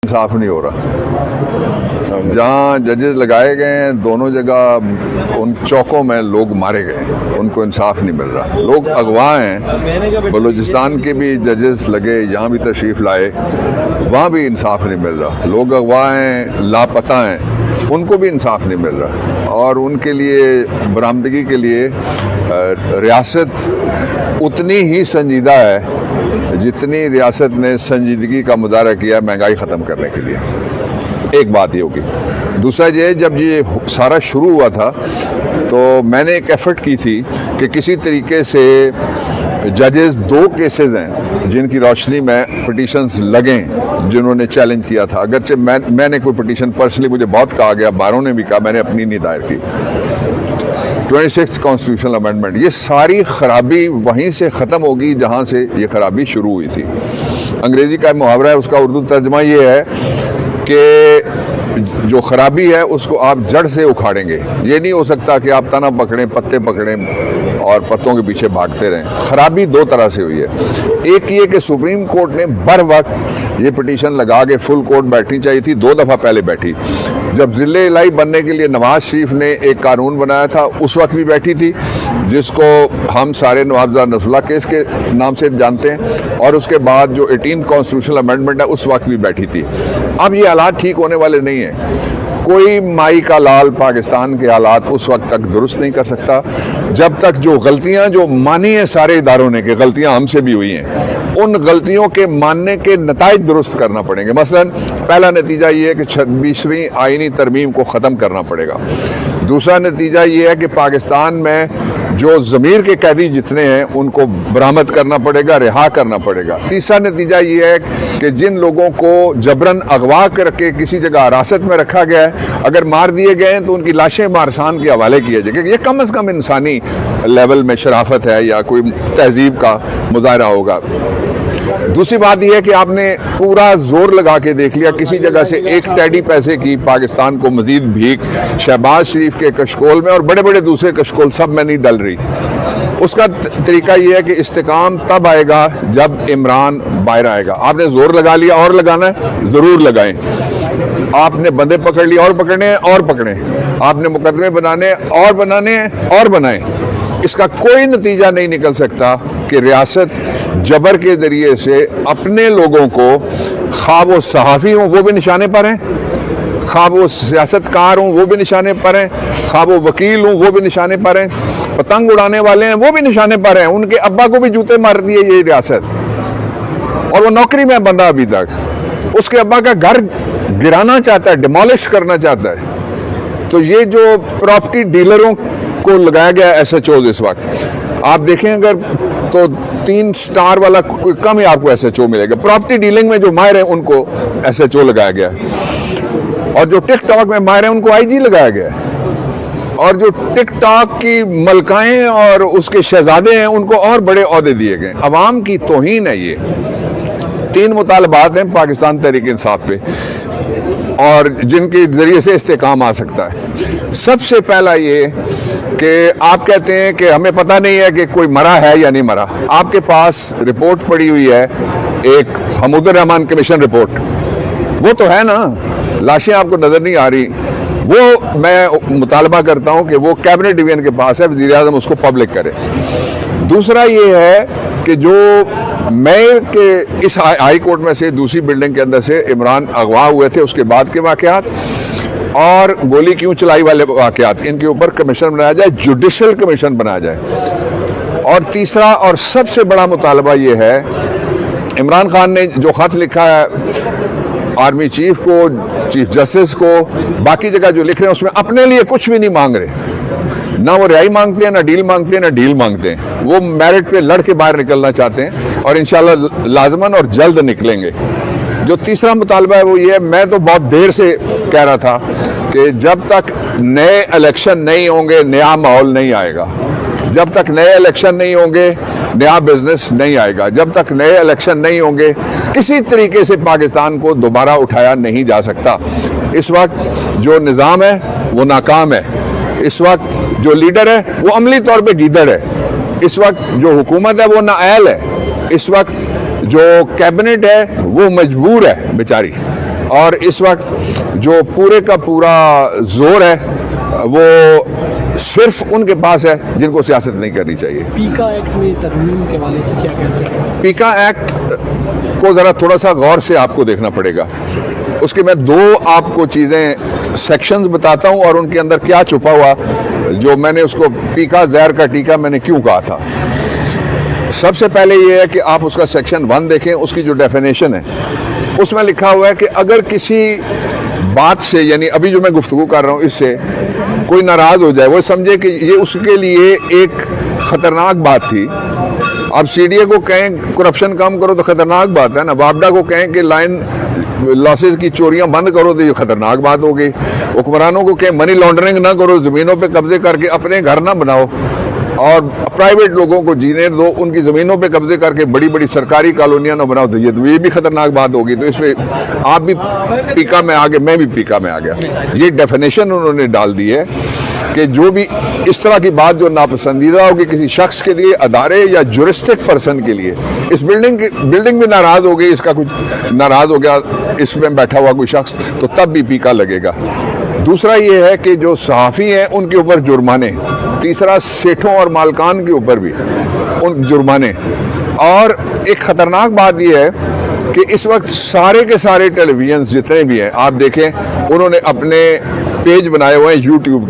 इंसाफ नहीं हो रहा। जहाँ जजेस लगाए गए हैं दोनों जगह उन चौकों में लोग मारे गए हैं, उनको इंसाफ नहीं मिल रहा। लोग अगवा हैं, बलूचिस्तान के भी जजेस लगे, यहाँ भी तशरीफ़ लाए, वहाँ भी इंसाफ नहीं मिल रहा। लोग अगवा हैं, लापता हैं, उनको भी इंसाफ नहीं मिल रहा। और उनके लिए बरामदगी के लिए रियासत उतनी ही संजीदा है जितनी रियासत ने संजीदगी का मुजाहरा किया महंगाई ख़त्म करने के लिए। एक बात ये होगी। दूसरा ये, जब ये सारा शुरू हुआ था तो मैंने एक एफ़र्ट की थी कि किसी तरीके से जजेस, 2 केसेस हैं जिनकी रोशनी में पिटीशंस लगें जिन्होंने चैलेंज किया था। अगरचे मैंने कोई पिटीशन पर्सनली, मुझे बहुत कहा गया, बारों ने भी कहा, मैंने अपनी नहीं दायर की। 26 कॉन्स्टिट्यूशनल अमेंडमेंट, ये सारी खराबी वहीं से ख़त्म होगी जहाँ से ये खराबी शुरू हुई थी। अंग्रेज़ी का मुहावरा है, उसका उर्दू तर्जमा ये है कि जो खराबी है उसको आप जड़ से उखाड़ेंगे। ये नहीं हो सकता कि आप तना पकड़ें, पत्ते पकड़ें और पत्तों के पीछे भागते रहें। खराबी 2 तरह से हुई है। एक ये कि सुप्रीम कोर्ट ने बर वक्त ये पिटीशन लगा के फुल कोर्ट बैठनी चाहिए थी, 2 दफ़ा पहले बैठी। जब ज़िले इलाही बनने के लिए नवाज शरीफ ने एक कानून बनाया था उस वक्त भी बैठी थी, जिसको हम सारे नवाबजाद नसरुल्लाह केस के नाम से जानते हैं, और उसके बाद जो 18 कॉन्स्टिट्यूशनल अमेंडमेंट है उस वक्त भी बैठी थी। अब ये हालात ठीक होने वाले नहीं हैं। कोई माई का लाल पाकिस्तान के हालात उस वक्त तक दुरुस्त नहीं कर सकता जब तक जो गलतियां जो मानी है सारे इदारों ने, कि गलतियां हमसे भी हुई हैं, उन गलतियों के मानने के नताइज दुरुस्त करना पड़ेंगे। मसलन पहला नतीजा ये है कि 26वीं आईनी तरमीम को ख़त्म करना पड़ेगा। दूसरा नतीजा ये है कि पाकिस्तान में जो ज़मीर के कैदी जितने हैं उनको बरामद करना पड़ेगा, रिहा करना पड़ेगा। तीसरा नतीजा ये है कि जिन लोगों को जबरन अगवा करके किसी जगह हिरासत में रखा गया है, अगर मार दिए गए हैं तो उनकी लाशें मारसान के हवाले किया जाएगा। ये कम अज़ कम इंसानी लेवल में शराफत है या कोई तहजीब का मुजाहरा होगा। दूसरी बात यह है कि आपने पूरा जोर लगा के देख लिया, किसी जगह से एक टैडी पैसे की पाकिस्तान को मजीद भीख शहबाज शरीफ के कशकोल में और बड़े बड़े दूसरे कशकोल सब में नहीं डल रही। उसका तरीका यह है कि इस्तेकाम तब आएगा जब इमरान बाहर आएगा। आपने जोर लगा लिया, और लगाना है ज़रूर लगाएं। आपने बंदे पकड़ लिए और पकड़ने हैं और पकड़ें, आपने मुकदमे बनाने और बनाने हैं और बनाएं। इसका कोई नतीजा नहीं निकल सकता कि रियासत जबर के ज़रिए से अपने लोगों को, खा वो सहाफ़ी हों वो भी निशाने पर हैं, खा वो सियासतकार हों वो भी निशाने पर हैं, खा वो वकील हों वो भी निशाने पर हैं, पतंग उड़ाने वाले हैं वो भी निशाने पर हैं। उनके अब्बा को भी जूते मार दिए ये रियासत, और वो नौकरी में बंदा अभी तक, उसके अब्बा का घर गिराना चाहता है, डिमोलिश करना चाहता है। तो ये जो प्रॉपर्टी डीलरों को लगाया गया SHOs इस वक्त आप देखें अगर तो 3 स्टार वाला कोई कम ही आपको SHO मिलेगा। प्रॉपर्टी डीलिंग में जो माहिर हैं उनको SHO लगाया गया है, और जो टिकटॉक में माहिर हैं उनको IG लगाया गया है, और जो टिकटॉक की मलकाएं और उसके शहजादे हैं उनको और बड़े ओहदे दिए गए। अवाम की तौहीन है ये। 3 मुतालबात हैं पाकिस्तान तहरीक इंसाफ पे और जिनके जरिए से इस्तेकाम आ सकता है। सबसे पहला ये कि आप कहते हैं कि हमें पता नहीं है कि कोई मरा है या नहीं मरा। आपके पास रिपोर्ट पड़ी हुई है, एक हमूदुर रहमान कमीशन रिपोर्ट, वो तो है ना, लाशें आपको नज़र नहीं आ रही। वो मैं मुतालबा करता हूँ कि वो कैबिनेट डिवीजन के पास है, वज़ीर आज़म उसको पब्लिक करे। दूसरा ये है कि जो मेयर के इस हाई कोर्ट में से दूसरी बिल्डिंग के अंदर से इमरान अगवा हुए थे उसके बाद के वाक़यात और गोली क्यों चलाई वाले वाक़यात, इनके ऊपर कमीशन बनाया जाए, जुडिशल कमीशन बनाया जाए। और तीसरा और सबसे बड़ा मुतालबा ये है, इमरान खान ने जो ख़त लिखा है आर्मी चीफ को, चीफ जस्टिस को, बाकी जगह जो लिख रहे हैं उसमें अपने लिए कुछ भी नहीं मांग रहे। ना वो रिहाई मांगते हैं, ना डील मांगते हैं, ना डील मांगते हैं। वो मेरिट पे लड़ के बाहर निकलना चाहते हैं और इंशाल्लाह लाजमन और जल्द निकलेंगे। जो तीसरा मुतालबा है वो ये है, मैं तो बहुत देर से कह रहा था कि जब तक नए इलेक्शन नहीं होंगे नया माहौल नहीं आएगा, जब तक नए इलेक्शन नहीं होंगे नया बिजनेस नहीं आएगा, जब तक नए इलेक्शन नहीं होंगे किसी तरीके से पाकिस्तान को दोबारा उठाया नहीं जा सकता। इस वक्त जो निज़ाम है वो नाकाम है, इस वक्त जो लीडर है वो अमली तौर पे गीदड़ है, इस वक्त जो हुकूमत है वो नाअहल है, इस वक्त जो कैबिनेट है वो मजबूर है बेचारी। اور اس وقت جو پورے کا پورا زور ہے وہ صرف ان کے پاس ہے جن کو سیاست نہیں کرنی چاہیے. پیکا ایکٹ میں ترمیم کے حوالے سے کیا کہتے ہیں؟ پیکا ایکٹ کو ذرا تھوڑا سا غور سے آپ کو دیکھنا پڑے گا. اس کے میں دو آپ کو چیزیں سیکشنز بتاتا ہوں اور ان کے اندر کیا چھپا ہوا جو میں نے اس کو پیکا زہر کا ٹیکا میں نے کیوں کہا تھا. سب سے پہلے یہ ہے کہ آپ اس کا سیکشن 1 دیکھیں. اس کی جو ڈیفینیشن ہے اس میں لکھا ہوا ہے کہ اگر کسی بات سے یعنی ابھی جو میں گفتگو کر رہا ہوں اس سے کوئی ناراض ہو جائے, وہ سمجھے کہ یہ اس کے لیے ایک خطرناک بات تھی. اب سی ڈی اے کو کہیں کرپشن کم کرو تو خطرناک بات ہے نا. وابڈا کو کہیں کہ لائن لاسز کی چوریاں بند کرو تو یہ خطرناک بات ہوگی. حکمرانوں کو کہیں منی لانڈرنگ نہ کرو, زمینوں پہ قبضے کر کے اپنے گھر نہ بناؤ اور پرائیویٹ لوگوں کو جینے دو, ان کی زمینوں پہ قبضے کر کے بڑی بڑی سرکاری کالونیاں نہ بناؤ, تو یہ بھی خطرناک بات ہوگی. تو اس پہ آپ بھی پیکا میں آ گئے, میں بھی پیکا میں آ گیا. یہ ڈیفینیشن انہوں نے ڈال دی ہے کہ جو بھی اس طرح کی بات جو ناپسندیدہ ہوگی کسی شخص کے لیے, ادارے یا جورسٹک پرسن کے لیے, اس بلڈنگ میں ناراض ہو گئی, اس کا کچھ ناراض ہو گیا اس میں بیٹھا ہوا کوئی شخص, تو تب بھی پیکا لگے گا. دوسرا یہ ہے کہ جو صحافی ہیں ان کے اوپر جرمانے. تیسرا سیٹھوں اور مالکان کے اوپر بھی ان جرمانے. اور ایک خطرناک بات یہ ہے کہ اس وقت سارے کے سارے ٹیلی ویژن جتنے بھی ہیں آپ دیکھیں انہوں نے اپنے پیج بنائے ہوئے ہیں یوٹیوب